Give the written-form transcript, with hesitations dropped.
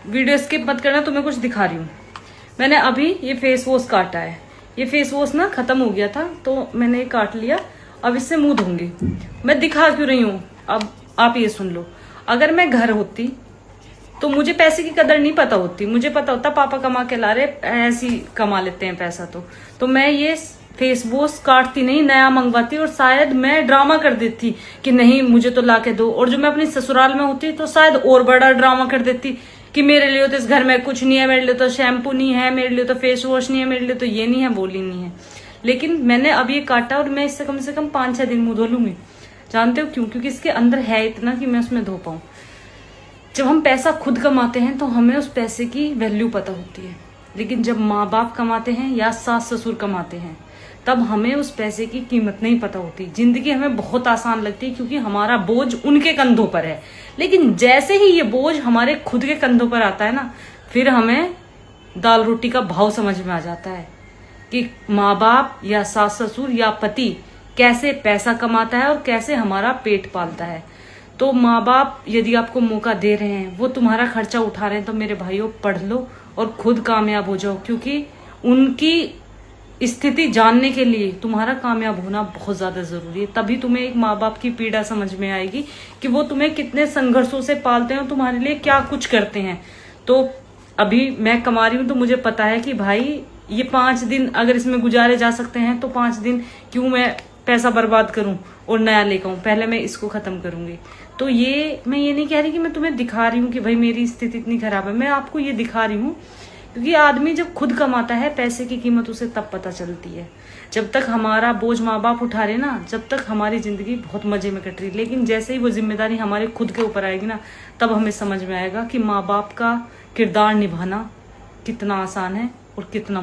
Video skip मत करना, तुम्हें कुछ दिखा रही हूँ। मैंने अभी ये फेस वॉश काटा है। ये फेस वॉश ना खत्म हो गया था तो मैंने ये काट लिया। अब इससे मुंह धोऊंगी। मैं दिखा क्यों रही हूँ, अब आप ये सुन लो। अगर मैं घर होती तो मुझे पैसे की कदर नहीं पता होती। मुझे पता होता पापा कमा के ला रहे, ऐसी कमा लेते हैं पैसा। तो मैं ये फेस वॉश काटती नहीं, नया मंगवाती। और शायद मैं ड्रामा कर देती कि नहीं मुझे तो ला के दो। और जो मैं अपनी ससुराल में होती तो शायद और बड़ा ड्रामा कर देती कि मेरे लिए तो इस घर में कुछ नहीं है, मेरे लिए तो शैम्पू नहीं है, मेरे लिए तो फेस वॉश नहीं है, मेरे लिए तो ये नहीं है, वो नहीं है। लेकिन मैंने अब ये काटा और मैं इससे कम से कम 5-6 दिन मुंह धो लूंगी। जानते हो क्यों? क्योंकि इसके अंदर है इतना कि मैं उसमें धो पाऊं। जब हम पैसा खुद कमाते हैं तो हमें उस पैसे की वैल्यू पता होती है। लेकिन जब माँ बाप कमाते हैं या सास ससुर कमाते हैं तब हमें उस पैसे की कीमत नहीं पता होती। जिंदगी हमें बहुत आसान लगती है क्योंकि हमारा बोझ उनके कंधों पर है। लेकिन जैसे ही ये बोझ हमारे खुद के कंधों पर आता है ना, फिर हमें दाल रोटी का भाव समझ में आ जाता है कि माँ बाप या सास ससुर या पति कैसे पैसा कमाता है और कैसे हमारा पेट पालता है। तो माँ बाप यदि आपको मौका दे रहे हैं, वो तुम्हारा खर्चा उठा रहे हैं, तो मेरे भाइयों पढ़ लो और खुद कामयाब हो जाओ। क्योंकि उनकी स्थिति जानने के लिए तुम्हारा कामयाब होना बहुत ज्यादा जरूरी है। तभी तुम्हें एक माँ बाप की पीड़ा समझ में आएगी कि वो तुम्हें कितने संघर्षों से पालते हैं और तुम्हारे लिए क्या कुछ करते हैं। तो अभी मैं कमा रही हूँ तो मुझे पता है कि भाई ये 5 दिन अगर इसमें गुजारे जा सकते हैं तो 5 दिन क्यों मैं पैसा बर्बाद करूं और नया लेकर आऊं। पहले मैं इसको खत्म करूंगी। तो ये मैं ये नहीं कह रही कि मैं तुम्हें दिखा रही हूँ कि भाई मेरी स्थिति इतनी खराब है। मैं आपको ये दिखा रही हूँ क्योंकि आदमी जब खुद कमाता है पैसे की कीमत उसे तब पता चलती है। जब तक हमारा बोझ माँ बाप उठा रहे ना, जब तक हमारी जिंदगी बहुत मजे में कट रही। लेकिन जैसे ही वो जिम्मेदारी हमारे खुद के ऊपर आएगी ना, तब हमें समझ में आएगा कि माँ बाप का किरदार निभाना कितना आसान है और कितना